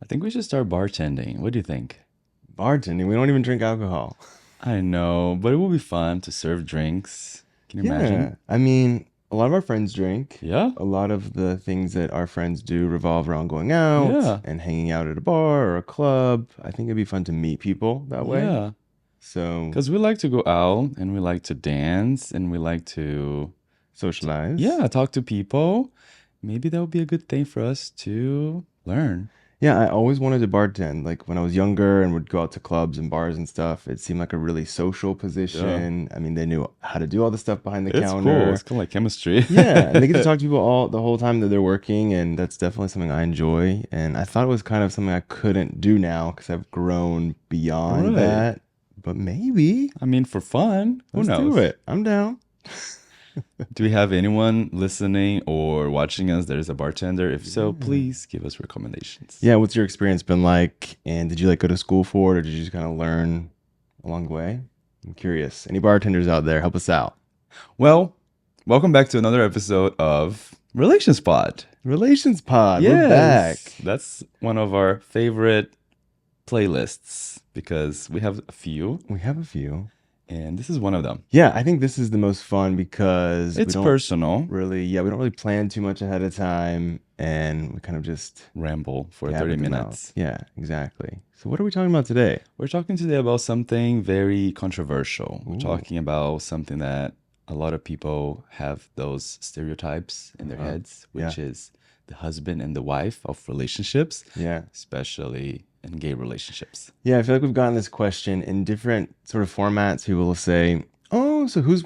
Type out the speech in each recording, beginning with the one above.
think we should start bartending. What do you think? Bartending. We don't even drink alcohol. I know, but it will be fun to serve drinks. Can you imagine? Yeah. I mean, a lot of our friends drink. Yeah? A lot of the things that our friends do revolve around going out Yeah. and hanging out at a bar or a club. I think it'd be fun to meet people that way. Yeah. So Because we like to go out and we like to dance and we like to, socialize. yeah, talk to people. Maybe that would be a good thing for us to learn. Yeah, I always wanted to bartend. Like when I was younger and would go out to clubs and bars and stuff, it seemed like a really social Yeah. position. I mean, they knew how to do all the stuff behind the It's cool. counter. It's kind of like chemistry. Yeah, and they get to talk to people all the whole time that they're working, and that's definitely something I enjoy. And I thought it was kind of something I couldn't do now because I've grown beyond Right. that. But maybe I mean, for fun. Who let's knows? do it. I'm down. Do we have anyone listening or watching us that is a bartender? If so, please give us recommendations. Yeah, what's your experience been like? And did you like go to school for it, or did you just kind of learn along the way? I'm curious. Any bartenders out there, help us out. Well, welcome back to another episode of relationspod. Relations Pod, we're back. That's one of our favorite playlists because we have a few, We have a few. and this is one of them. Yeah, I think this is the most fun because It's we don't personal. we don't really plan too much ahead of time, and we kind of just Ramble for gab 30 at the mouth. minutes. Yeah, exactly. So what are we talking about today? We're talking today about something very controversial. We're Ooh. talking about something that a lot of people have those stereotypes in their heads, which is the husband and the wife of relationships, Yeah. especially in gay relationships. Yeah, I feel like we've gotten this question in different sort of formats. People will say, "Oh, so which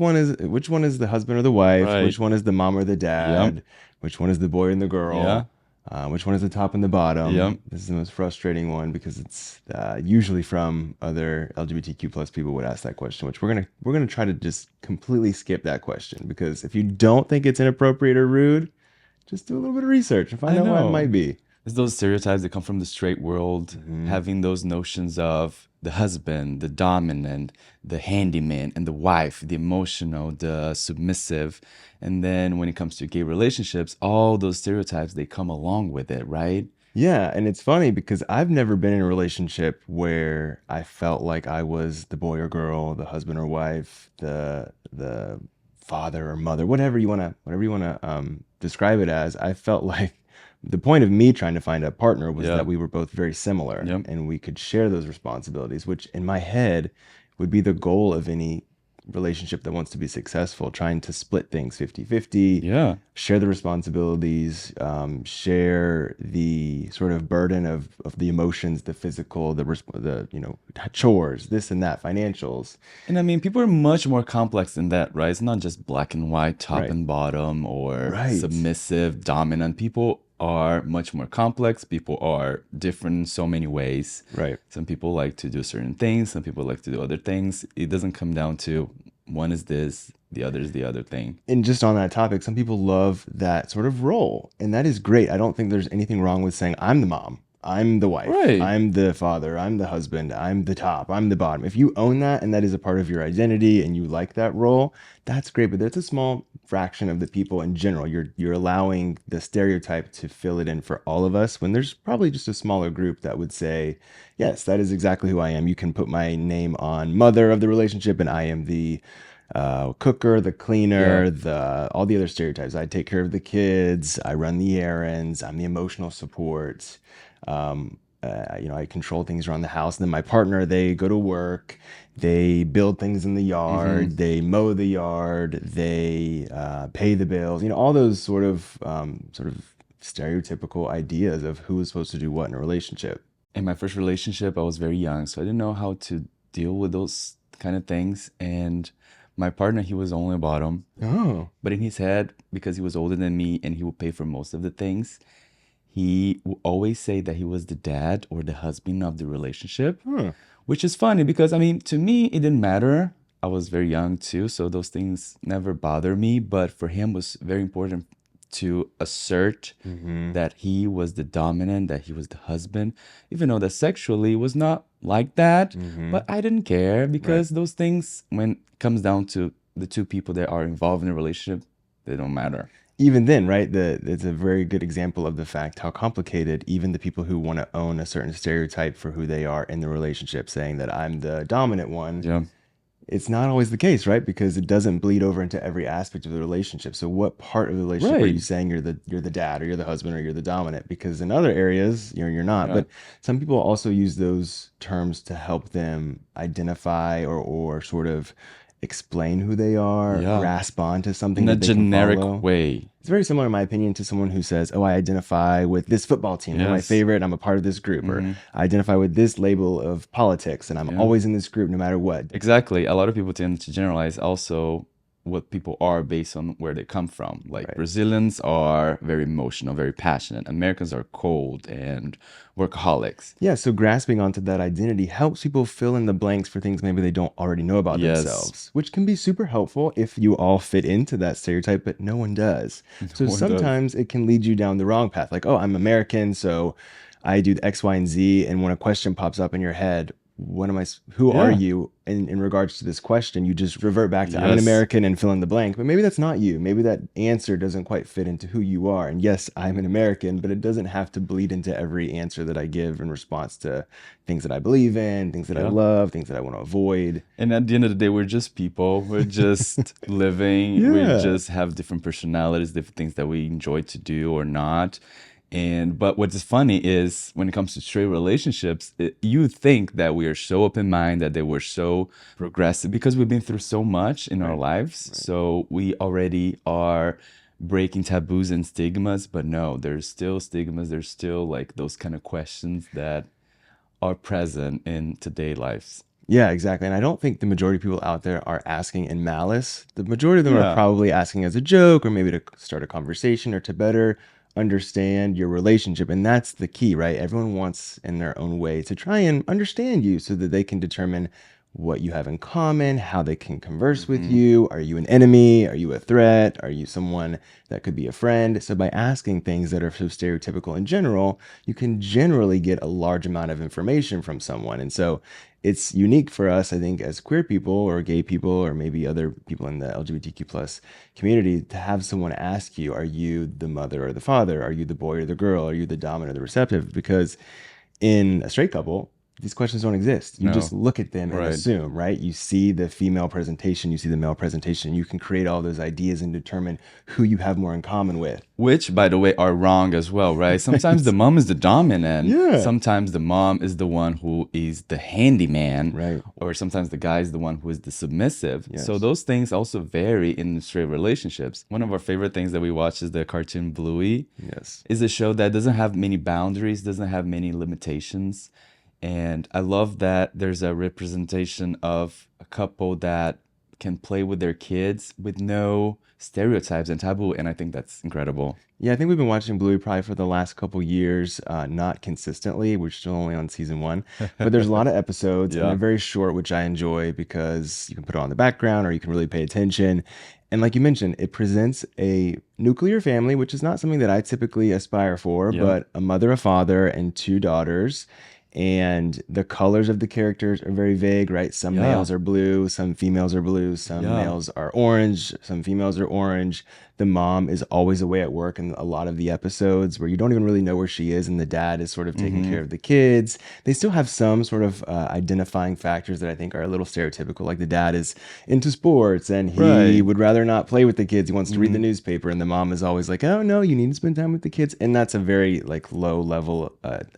one is the husband or the wife? Right. Which one is the mom or the dad? Yep. Which one is the boy and the girl? Yeah. Which one is the top and the bottom?" Yep. This is the most frustrating one because it's usually from other LGBTQ plus people would ask that question, which we're gonna try to just completely skip that question, because if you don't think it's inappropriate or rude, just do a little bit of research and find I out why it know. might be. It's those stereotypes that come from the straight world, having those notions of the husband, the dominant, the handyman, and the wife, the emotional, the submissive. And then when it comes to gay relationships, all those stereotypes, they come along with it, right? Yeah, and it's funny because I've never been in a relationship where I felt like I was the boy or girl, the husband or wife, the father or mother, whatever you wanna describe it as. I felt like the point of me trying to find a partner was Yeah. that we were both very similar, Yep. and we could share those responsibilities, which in my head would be the goal of any relationship that wants to be successful, trying to split things 50-50, Yeah. share the responsibilities, share the sort of burden of the emotions, the physical, the chores, this and that, financials. And I mean, people are much more complex than that, right? It's not just black and white, top Right. and bottom, or Right. submissive, dominant. People are much more complex. People are different in so many ways. Right. Some people like to do certain things. Some people like to do other things. It doesn't come down to one is this, the other is the other thing. And just on that topic, some people love that sort of role, and that is great. I don't think there's anything wrong with saying, I'm the mom, I'm the wife, Right. I'm the father, I'm the husband, I'm the top, I'm the bottom. If you own that and that is a part of your identity and you like that role, that's great. But that's a small fraction of the people in general. You're allowing the stereotype to fill it in for all of us, when there's probably just a smaller group that would say, yes, that is exactly who I am. You can put my name on mother of the relationship, and I am the cooker, the cleaner, all the other stereotypes. I take care of the kids, I run the errands, I'm the emotional support. I control things around the house. And then my partner, they go to work, they build things in the yard, they mow the yard, they pay the bills. All those sort of stereotypical ideas of who is supposed to do what in a relationship. In my first relationship, I was very young, so I didn't know how to deal with those kind of things. And my partner, he was only bottom. Oh, But in his head, because he was older than me and he would pay for most of the things, he would always say that he was the dad or the husband of the relationship, which is funny because, I mean, to me, it didn't matter. I was very young too, so those things never bothered me. But for him, it was very important to assert that he was the dominant, that he was the husband, even though that sexually was not like that. But I didn't care because those things, when it comes down to the two people that are involved in a relationship, they don't matter. even then, right, it's a very good example of the fact how complicated even the people who want to own a certain stereotype for who they are in the relationship, saying that I'm the dominant one, Yeah. it's not always the case, right? Because it doesn't bleed over into every aspect of the relationship. So what part of the relationship are you Right. saying you're the dad or you're the husband or you're the dominant? Because in other areas, you're not. Yeah. But some people also use those terms to help them identify or sort of explain who they are, Yeah. grasp onto something In a that they can generic follow. way. It's very similar, in my opinion, to someone who says, "Oh, I identify with this football team. They're my Yes. favorite. I'm a part of this group." Or Mm-hmm. "I identify with this label of politics, and I'm Yeah. always in this group no matter what." Exactly. A lot of people tend to generalize also what people are based on where they come from. Like Right. Brazilians are very emotional, very passionate. Americans are cold and workaholics. Yeah, so grasping onto that identity helps people fill in the blanks for things maybe they don't already know about Yes. themselves, which can be super helpful if you all fit into that stereotype, but no one does. So No one does. sometimes it can lead you down the wrong path. Like, oh, I'm American, so I do X, Y, and Z. And when a question pops up in your head, what am I, who are Yeah. you? In regards to this question, you just revert back to I'm an Yes. American and fill in the blank. But maybe that's not you. Maybe that answer doesn't quite fit into who you are. And yes, I'm an American, but it doesn't have to bleed into every answer that I give in response to things that I believe in, things that I Yeah. love, things that I want to avoid. And at the end of the day, we're just people. We're just living. We Yeah. just have different personalities, different things that we enjoy to do or not. But what is funny is when it comes to straight relationships, you think that we are so open minded, that we're so progressive because we've been through so much in our Right. lives. So we already are breaking taboos and stigmas. But no, there's still stigmas. There's still like those kind of questions that are present in today lives. Yeah, exactly. And I don't think the majority of people out there are asking in malice. The majority of them are Yeah. probably asking as a joke or maybe to start a conversation or to better understand your relationship. And that's the key, right? Everyone wants in their own way to try and understand you so that they can determine what you have in common, how they can converse with Mhm. you. Are you an enemy? Are you a threat? Are you someone that could be a friend? So by asking things that are so stereotypical in general, you can generally get a large amount of information from someone. And so it's unique for us, I think, as queer people or gay people or maybe other people in the LGBTQ plus community to have someone ask you, are you the mother or the father? Are you the boy or the girl? Are you the dominant or the receptive? Because in a straight couple, these questions don't exist. You just No. look at them and Right. assume, right? You see the female presentation, you see the male presentation. You can create all those ideas and determine who you have more in common with. Which, by the way, are wrong as well, right? Sometimes the mom is the dominant. Yeah. Sometimes the mom is the one who is the handyman. Right. Or sometimes the guy is the one who is the submissive. Yes. So those things also vary in straight relationships. One of our favorite things that we watch is the cartoon Bluey. Yes. Is a show that doesn't have many boundaries, doesn't have many limitations. And I love that there's a representation of a couple that can play with their kids with no stereotypes and taboo. And I think that's incredible. Yeah, I think we've been watching Bluey probably for the last couple years, not consistently. We're still only on season 1, but there's a lot of episodes and Yeah. they're very short, which I enjoy because you can put it on the background or you can really pay attention. And like you mentioned, it presents a nuclear family, which is not something that I typically aspire for, Yeah. but a mother, a father, and 2 daughters. And the colors of the characters are very vague, right? Some Yeah. males are blue, some females are blue, some Yeah. males are orange, some females are orange. The mom is always away at work in a lot of the episodes where you don't even really know where she is, and the dad is sort of taking care of the kids. They still have some sort of identifying factors that I think are a little stereotypical, like the dad is into sports and he Right. would rather not play with the kids. He wants to read the newspaper, and the mom is always like, "Oh no, you need to spend time with the kids." And that's a very like low level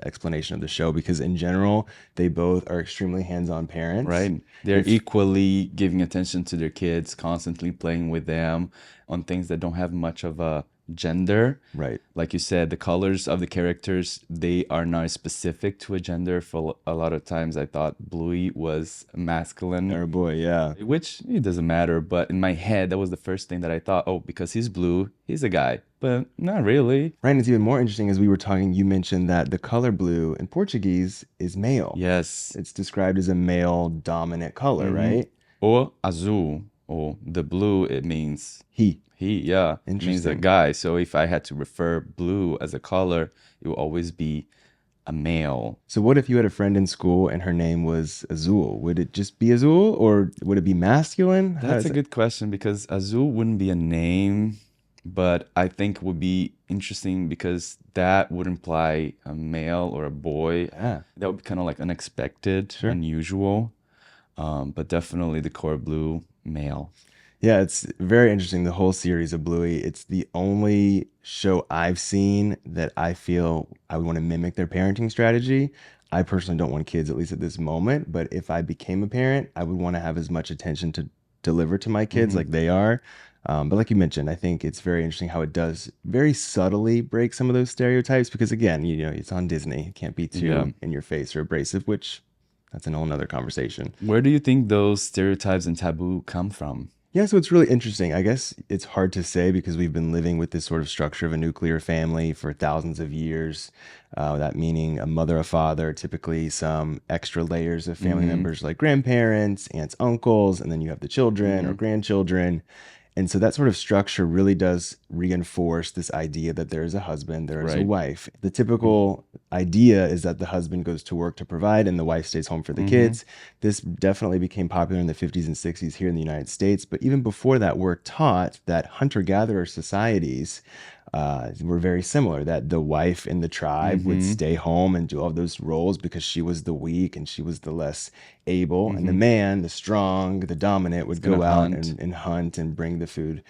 explanation of the show because in general, they both are extremely hands-on parents. Right. They're If- equally giving attention to their kids, constantly playing with them on things that don't have much of a gender. Right. Like you said, the colors of the characters, they are not specific to a gender. For a lot of times, I thought Bluey was masculine, Oh boy, yeah. which it doesn't matter. But in my head, that was the first thing that I thought, oh, because he's blue, he's a guy. But not really. Right, and it's even more interesting as we were talking, you mentioned that the color blue in Portuguese is male. Yes. It's described as a male dominant color, right? Or azul, or the blue, it means He. yeah, it means a Interesting. guy. So if I had to refer blue as a color, it will always be a male. So what if you had a friend in school and her name was Azul? Would it just be Azul or would it be masculine? How That's does a good question because azul wouldn't be a name but I think it would be interesting because that would imply a male or a boy. Yeah, That would be kind of like unexpected, sure. unusual. But definitely the core blue male. Yeah, it's very interesting. The whole series of Bluey. It's the only show I've seen that I feel I would want to mimic their parenting strategy. I personally don't want kids, at least at this moment. But if I became a parent, I would want to have as much attention to deliver to my kids Hmm. like they are. But like you mentioned, I think it's very interesting how it does very subtly break some of those stereotypes because, again, it's on Disney. It can't be Yeah. too in your face or abrasive, which that's a whole nother conversation. Where do you think those stereotypes and taboo come from? Yeah, so it's really interesting. I guess it's hard to say because we've been living with this sort of structure of a nuclear family for thousands of years. That meaning a mother, a father, typically some extra layers of family Hmm. members like grandparents, aunts, uncles, and then you have the children or Hmm. grandchildren. And so that sort of structure really does reinforce this idea that there is a husband, there is a Right. wife. The typical idea is that the husband goes to work to provide and the wife stays home for the Hmm. kids. This definitely became popular in the 50s and 60s here in the United States. But even before that, we're taught that hunter gatherer societies were very similar, that the wife in the tribe would Hmm. stay home and do all those roles because she was the weak and she was the less able. And the Hmm. man, the strong, the dominant, It's would gonna go out hunt. and hunt and bring the food.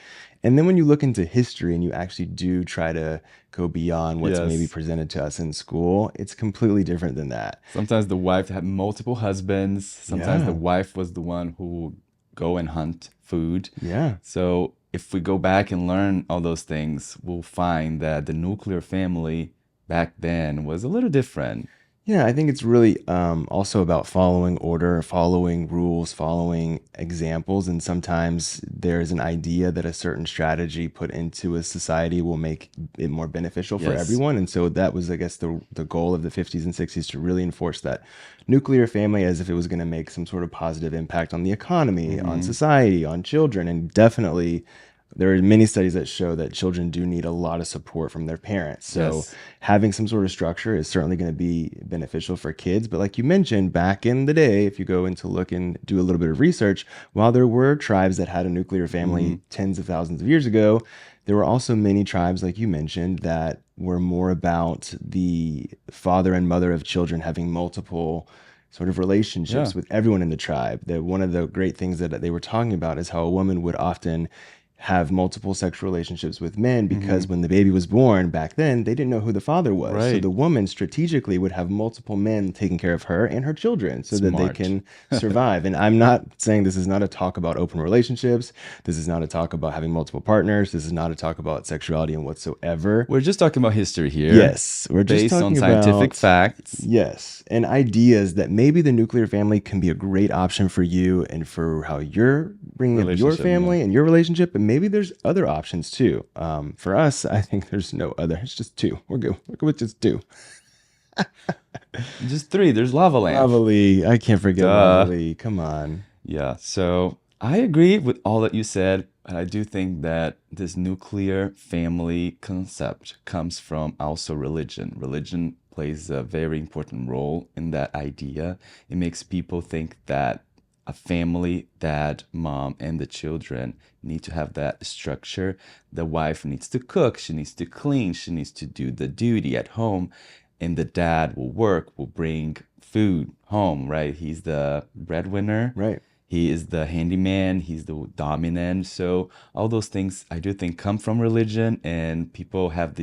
And then when you look into history and you actually do try to go beyond what's maybe Yes. presented to us in school, it's completely different than that. Sometimes the wife had multiple husbands. Sometimes the Yeah. wife was the one who would go and hunt food. Yeah. So if we go back and learn all those things, we'll find that the nuclear family back then was a little different. Yeah, I think it's really also about following order, following rules, following examples. And sometimes there's an idea that a certain strategy put into a society will make it more beneficial for Yes. everyone. And so that was, I guess, the goal of the 50s and 60s to really enforce that nuclear family as if it was going to make some sort of positive impact on the economy, on Hmm. society, on children. And definitely there are many studies that show that children do need a lot of support from their parents. So Yes. having some sort of structure is certainly going to be beneficial for kids. But like you mentioned, back in the day, if you go into look and do a little bit of research, while there were tribes that had a nuclear Hmm. family tens of thousands of years ago, there were also many tribes, like you mentioned, that were more about the father and mother of children having multiple sort of Yeah. relationships with everyone in the tribe. That one of the great things that they were talking about is how a woman would often have multiple sexual relationships with men Hmm. because when the baby was born back then, they didn't know who the father was. So Right. the woman strategically would have multiple men taking care of her and her children so that they Smart. can survive. And I'm not saying this is not a talk about open relationships. This is not a talk about having multiple partners. This is not a talk about sexuality and whatsoever. We're just talking about history here, Yes, we're just based on talking scientific about, facts. yes, and ideas that maybe the nuclear family can be a great option for you and for how you're bringing up your Relationship, yeah. family and your relationship. And maybe there's other options too. For us, I think there's no other. It's just two. We're good. We're good with just two. Just three. There's lava lamp. Lavally, I can't forget Duh. Lavally. Come on. Yeah, so I agree with all that you said, and I do think that this nuclear family concept comes from also religion. Religion plays a very important role in that idea. It makes people think that a family, dad, mom, and the children need to have that structure. The wife needs to cook, she needs to clean, she needs to do the duty at home, and the dad will work, will bring food home, right? He's the breadwinner, Right. he is the handyman, he's the dominant. So all those things I do think come from religion, and people have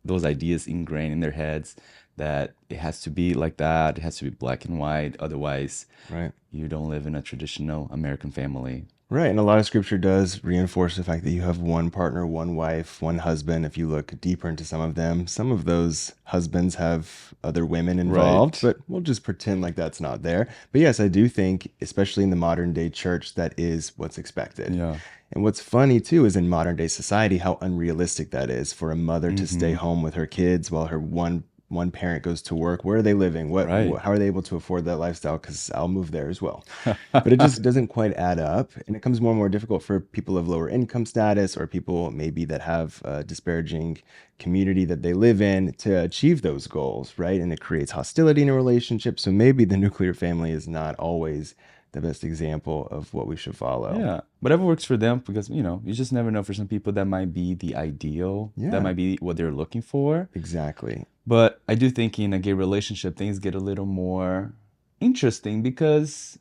those ideas ingrained in their heads that it has to be like that, it has to be black and white, otherwise Right. you don't live in a traditional American family. Right. And a lot of scripture does reinforce the fact that you have one partner, one wife, one husband. If you look deeper into some of them, some of those husbands have other women involved, Right. but we'll just pretend like that's not there. But yes, I do think, especially in the modern day church, that is what's expected. Yeah. And what's funny too is in modern day society, how unrealistic that is for a mother to stay Mm-hmm. home with her kids while her one parent goes to work. Where are they living? Right. How are they able to afford that lifestyle? Because I'll move there as well. But it just doesn't quite add up. And it becomes more and more difficult for people of lower income status or people maybe that have a disparaging community that they live in to achieve those goals, right? And it creates hostility in a relationship. So maybe the nuclear family is not always the best example of what we should follow. Yeah, whatever works for them, because you just never know. For some people, that might be the ideal. Yeah. That might be what they're looking for. Exactly. But I do think in a gay relationship, things get a little more interesting because,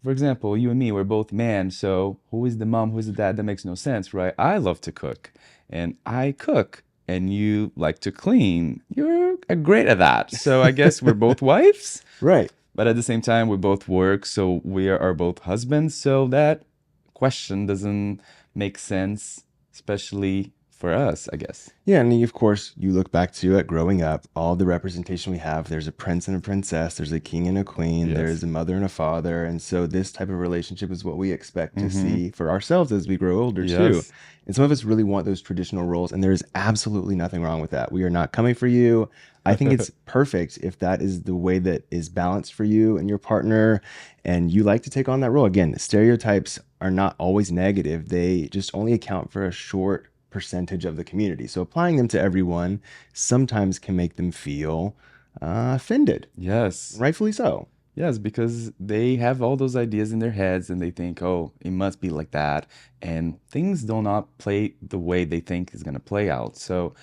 for example, you and me, we're both men. So who is the mom? Who is the dad? That makes no sense, right? I love to cook, and I cook, and you like to clean. You're great at that. So I guess we're both wives. Right. But at the same time, we both work, so we are both husbands. So that question doesn't make sense, especially for us, I guess. Yeah, and of course, you look back to it growing up, all the representation we have, there's a prince and a princess, there's a king and a queen, Yes. there's a mother and a father. And so this type of relationship is what we expect to see for ourselves as we grow older too. Yes. And some of us really want those traditional roles, and there's absolutely nothing wrong with that. We are not coming for you. I think it's perfect if that is the way that is balanced for you and your partner, and you like to take on that role. Again, stereotypes are not always negative. They just only account for a short percentage of the community. So applying them to everyone sometimes can make them feel offended. Yes. Rightfully so. Yes, because they have all those ideas in their heads and they think, oh, it must be like that. And things do not play the way they think is going to play out. So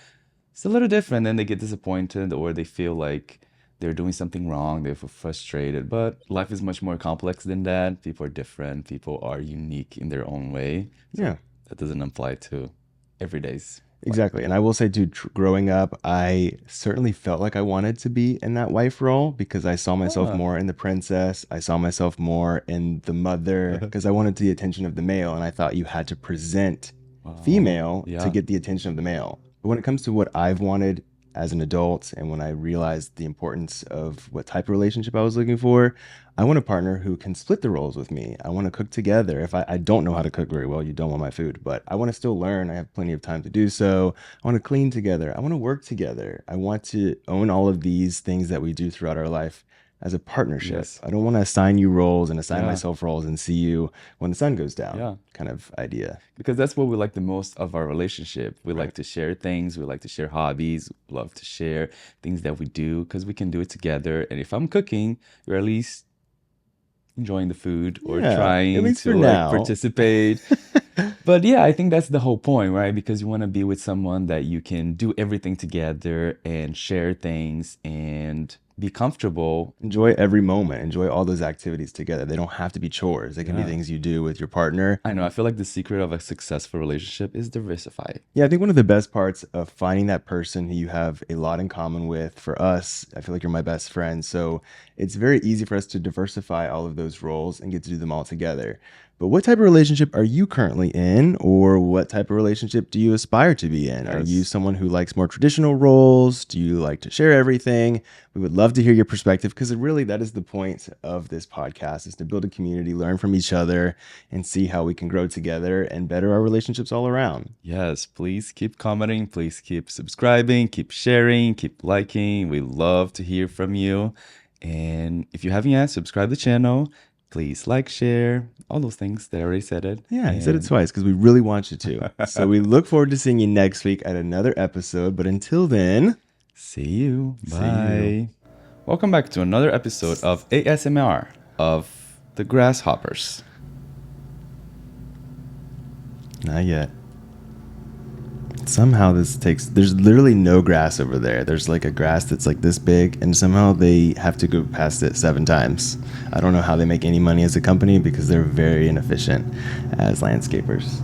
it's a little different. Then they get disappointed or they feel like they're doing something wrong. They feel frustrated. But life is much more complex than that. People are different. People are unique in their own way. So Yeah. that doesn't apply to everyday's. Exactly. And I will say too, growing up, I certainly felt like I wanted to be in that wife role because I saw myself more in the princess. I saw myself more in the mother because I wanted the attention of the male. And I thought you had to present female to get the attention of the male. But when it comes to what I've wanted as an adult and when I realized the importance of what type of relationship I was looking for, I want a partner who can split the roles with me. I want to cook together. If I don't know how to cook very well, you don't want my food, but I want to still learn. I have plenty of time to do so. I want to clean together. I want to work together. I want to own all of these things that we do throughout our life as a partnership. Yes. I don't want to assign you roles and assign myself roles and see you when the sun goes down kind of idea. Because that's what we like the most of our relationship. We like to share things. We like to share hobbies. We love to share things that we do because we can do it together. And if I'm cooking, you're at least enjoying the food or trying to participate. But yeah, I think that's the whole point, right? Because you want to be with someone that you can do everything together and share things and be comfortable. Enjoy every moment. Enjoy all those activities together. They don't have to be chores. They can be things you do with your partner. I know. I feel like the secret of a successful relationship is diversify. Yeah, I think one of the best parts of finding that person who you have a lot in common with, for us, I feel like you're my best friend. So it's very easy for us to diversify all of those roles and get to do them all together. But what type of relationship are you currently in, or what type of relationship do you aspire to be in? Are you someone who likes more traditional roles? Do you like to share everything? We would love to hear your perspective because really that is the point of this podcast, is to build a community, learn from each other, and see how we can grow together and better our relationships all around. Yes, please keep commenting. Please keep subscribing, keep sharing, keep liking. We love to hear from you. And if you haven't yet, subscribe to the channel. Please like, share, all those things that I already said it. Yeah, he said it twice because we really want you to. So we look forward to seeing you next week at another episode. But until then, see you. Bye. Welcome back to another episode of ASMR of the Grasshoppers. Not yet. Somehow there's literally no grass over there. There's like a grass that's like this big, and somehow they have to go past it 7 times. I don't know how they make any money as a company because they're very inefficient as landscapers.